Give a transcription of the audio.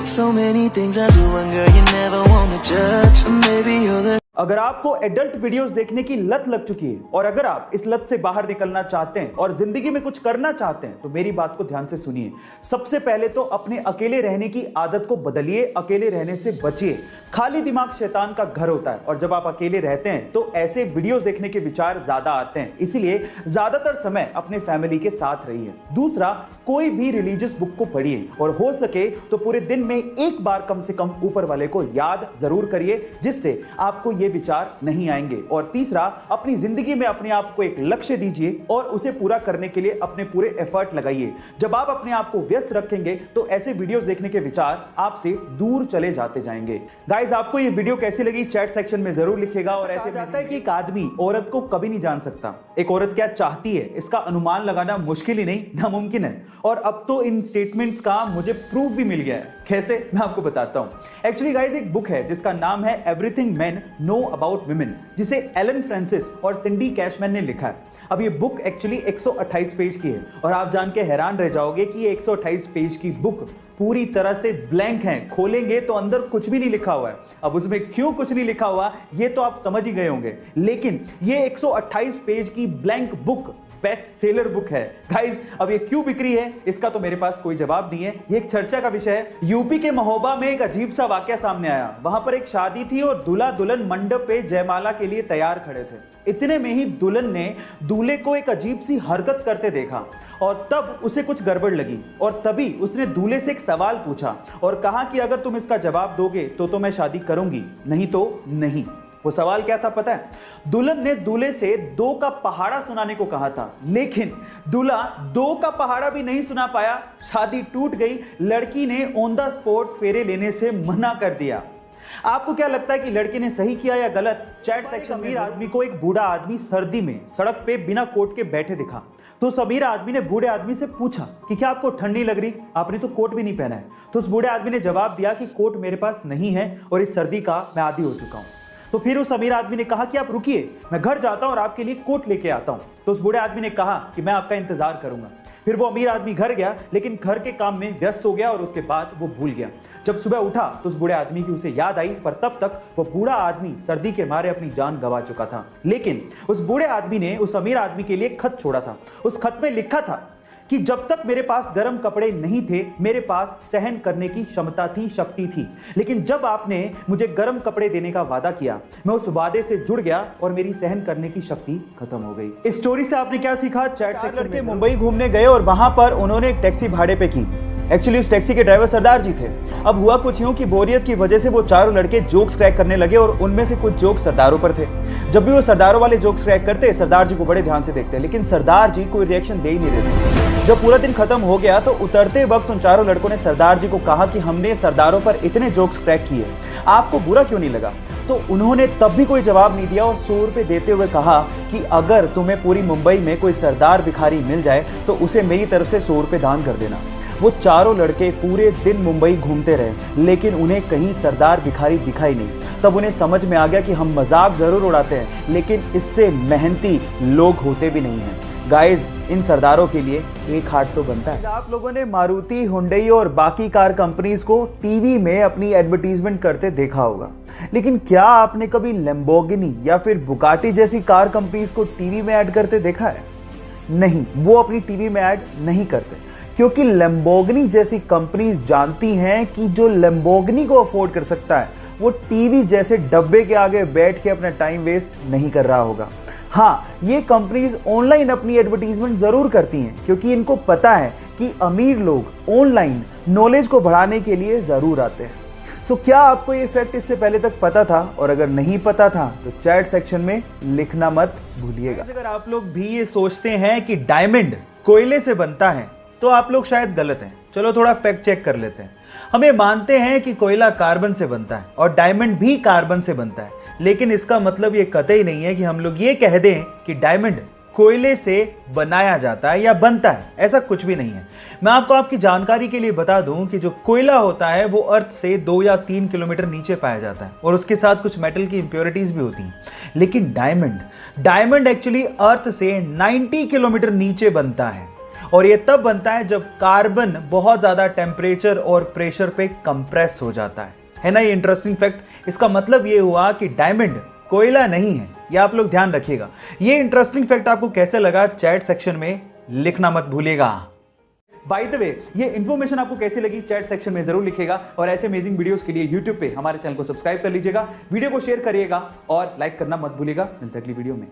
So many things I do and girl you never wanna judge. Maybe you're the अगर आपको adult videos देखने की लत लग चुकी है और अगर आप इस लत से बाहर निकलना चाहते हैं और जिंदगी में कुछ करना चाहते हैं तो मेरी बात को ध्यान से सुनिए। सबसे पहले तो अपने अकेले रहने की आदत को बदलिए, अकेले रहने से बचिए। खाली दिमाग शैतान का घर होता है और जब आप अकेले रहते हैं तो ऐसे वीडियोस देखने के विचार ज्यादा आते हैं, इसलिए ज्यादातर समय अपने फैमिली के साथ रहिए। दूसरा, कोई भी रिलीजियस बुक को पढ़िए और हो सके तो पूरे दिन में एक बार कम से कम ऊपर वाले को याद जरूर करिए, जिससे आपको ये विचार नहीं आएंगे। और तीसरा, अपनी जिंदगी में अपने आप को एक लक्ष्य दीजिए और उसे पूरा करने के लिए अपने पूरे एफर्ट लगाइए। जब आप अपने आप को व्यस्त रखेंगे तो ऐसे वीडियोस देखने के विचार आपसे दूर चले जाते जाएंगे। गाइस, आपको ये वीडियो कैसी लगी चैट सेक्शन में जरूर लिखिएगा। और ऐसे जाता है कि एक आदमी औरत को कभी नहीं जान सकता, एक औरत क्या चाहती है इसका अनुमान लगाना मुश्किल ही नहीं नामुमकिन है। और अब तो इन स्टेटमेंट्स का मुझे प्रूफ भी मिल गया है। कैसे, मैं आपको बताता हूं। एक्चुअली गाइस, एक बुक है जिसका नाम है everything main know about women, जिसे एलन फ्रांसिस और सिंडी कैशमैन ने लिखा है। अब ये बुक एक्चुअली 128 पेज की है और आप जान के हैरान रह जाओगे कि ये 128 पेज की बुक पूरी तरह से ब्लैंक है। खोलेंगे तो अंदर कुछ भी नहीं लिखा हुआ है। अब उसमें क्यों कुछ नहीं लिखा हुआ ये तो आप समझ ही गए होंगे, लेकिन ये 128 पेज की blank book best seller book है। गाइस, अब ये क्यों बिक्री है इसका तो मेरे पास कोई जवाब नहीं है, ये एक चर्चा का विषय है। यूपी के महोबा में एक अजीब सा वाकया सामने आया। वहां पर एक शादी थी और दूल्हा दुल्हन मंडप पे जयमाला के लिए तैयार खड़े थे। इतने में ही दुल्हन ने दूल्हे को एक अजीब सी हरकत करते देखा और तब उसे कुछ गड़बड़ लगी और तभी उसने दूल्हे से एक सवाल पूछा और कहा कि अगर तुम इसका जवाब दोगे तो मैं शादी करूंगी, नहीं तो नहीं। वो सवाल क्या था पता है? दुल्हन ने दूल्हे से 2 का पहाड़ा सुनाने को कहा था, लेकिन दूल्हा 2 का पहाड़ा भी नहीं सुना पाया। शादी टूट गई। लड़की ने ऑन द स्पॉट फेरे लेने से मना कर दिया। आपको क्या लगता है कि लड़की ने सही किया या गलत? चैट सेक्शन में आदमी को एक बूढ़ा आदमी सर्दी में सड़क पे बिना कोट के बैठे दिखा, तो उस अमीर आदमी ने बूढ़े आदमी से पूछा कि क्या आपको ठंडी लग रही? आपने तो कोट भी नहीं पहना है। तो उस बूढ़े आदमी ने जवाब दिया कि कोट मेरे पास नहीं है और इस सर्दी का मैं आदी हो चुका हूं। तो फिर उस अमीर आदमी ने कहा कि आप रुकिए, मैं घर जाता हूं और आपके लिए कोट लेके आता हूं। तो उस बूढ़े आदमी ने कहा कि मैं आपका इंतजार करूंगा। फिर वो अमीर आदमी घर गया, लेकिन घर के काम में व्यस्त हो गया और उसके बाद वो भूल गया। जब सुबह उठा तो उस बूढ़े आदमी की उसे याद आई, पर तब तक वो बूढ़ा आदमी सर्दी के मारे अपनी जान गंवा चुका था। लेकिन उस बूढ़े आदमी ने उस अमीर आदमी के लिए खत छोड़ा था। उस खत में लिखा था कि जब तक मेरे पास गर्म कपड़े नहीं थे, मेरे पास सहन करने की क्षमता थी, शक्ति थी, लेकिन जब आपने मुझे गर्म कपड़े देने का वादा किया, मैं उस वादे से जुड़ गया और मेरी सहन करने की शक्ति खत्म हो गई। इस स्टोरी से आपने क्या सीखा? चैट सेक्शन में मुंबई घूमने गए और वहां पर उन्होंने एक टैक्सी भाड़े पे की। एक्चुअली उस टैक्सी के ड्राइवर सरदार जी थे। अब हुआ कुछ यूं कि बोरियत की वजह से वो चारों लड़के जोक्स क्रैक करने लगे और उनमें से कुछ जोक्स सरदारों पर थे। जब भी वो सरदारों वाले जोक्स क्रैक करते, सरदार जी को बड़े ध्यान से देखते, लेकिन सरदार जी कोई रिएक्शन दे ही नहीं रहे थे। जब पूरा दिन खत्म हो गया तो उतरते वक्त उन चारों लड़कों ने सरदार जी को कहा कि हमने सरदारों पर इतने जोक्स क्रैक किए, आपको बुरा क्यों नहीं लगा? तो उन्होंने तब भी कोई जवाब नहीं दिया और 100 रुपए देते हुए कहा कि अगर तुम्हें पूरी मुंबई में कोई सरदार भिखारी मिल जाए तो उसे मेरी तरफ से 100 रुपए दान कर देना। वो चारों लड़के पूरे दिन मुंबई घूमते रहे, लेकिन उन्हें कहीं सरदार भिखारी दिखाई नहीं। तब उन्हें समझ में आ गया कि हम मजाक जरूर उड़ाते हैं, लेकिन इससे मेहनती लोग होते भी नहीं हैं। गाइस, इन सरदारों के लिए एक हाथ तो बनता है। आप लोगों ने मारुति, हुंडई और बाकी कार कंपनीज को टीवी में अपनी एडवर्टीजमेंट करते देखा होगा, लेकिन क्या आपने कभी लैम्बोर्गिनी या फिर बुगाटी जैसी कार कंपनीज को टीवी में ऐड करते देखा है? नहीं, वो अपनी टीवी में ऐड नहीं करते, क्योंकि लैम्बोर्गिनी जैसी कंपनीज जानती हैं कि जो लैम्बोर्गिनी को अफोर्ड कर सकता है वो टीवी जैसे डब्बे के आगे बैठ के अपना टाइम वेस्ट नहीं कर रहा होगा। हाँ, ये कंपनीज ऑनलाइन अपनी एडवर्टीजमेंट जरूर करती हैं, क्योंकि इनको पता है कि अमीर लोग ऑनलाइन नॉलेज को बढ़ाने के लिए जरूर आते हैं। सो क्या आपको ये फैक्ट इससे पहले तक पता था? और अगर नहीं पता था तो चैट सेक्शन में लिखना मत भूलिएगा। अगर आप लोग भी ये सोचते हैं कि डायमंड कोयले से बनता है तो आप लोग शायद गलत हैं। चलो थोड़ा फैक्ट चेक कर लेते हैं। हम ये मानते हैं कि कोयला कार्बन से बनता है और डायमंड भी कार्बन से बनता है, लेकिन इसका मतलब ये कतई नहीं है कि हम लोग ये कह दें कि डायमंड कोयले से बनाया जाता है या बनता है। ऐसा कुछ भी नहीं है। मैं आपको आपकी जानकारी के लिए बता दूं कि जो कोयला होता है वो अर्थ से 2 या 3 किलोमीटर नीचे पाया जाता है और उसके साथ कुछ मेटल की इंप्योरिटीज भी होती हैं। लेकिन डायमंड एक्चुअली अर्थ से 90 किलोमीटर नीचे बनता है और ये तब बनता है जब कार्बन बहुत ज्यादा टेम्परेचर और प्रेशर पे कंप्रेस हो जाता है ना। ये इंटरेस्टिंग फैक्ट। इसका मतलब ये हुआ कि डायमंड कोयला नहीं है, ये आप लोग ध्यान रखिएगा। ये इंटरेस्टिंग फैक्ट आपको कैसे लगा चैट सेक्शन में लिखना मत भूलिएगा। बाय द वे, ये इंफॉर्मेशन आपको कैसी लगी चैट सेक्शन में जरूर लिखिएगा और ऐसे अमेजिंग वीडियोस के लिए YouTube पे हमारे चैनल को सब्सक्राइब कर लीजिएगा, वीडियो को शेयर करिएगा और लाइक करना मत भूलिएगा। मिलते हैं अगली वीडियो में।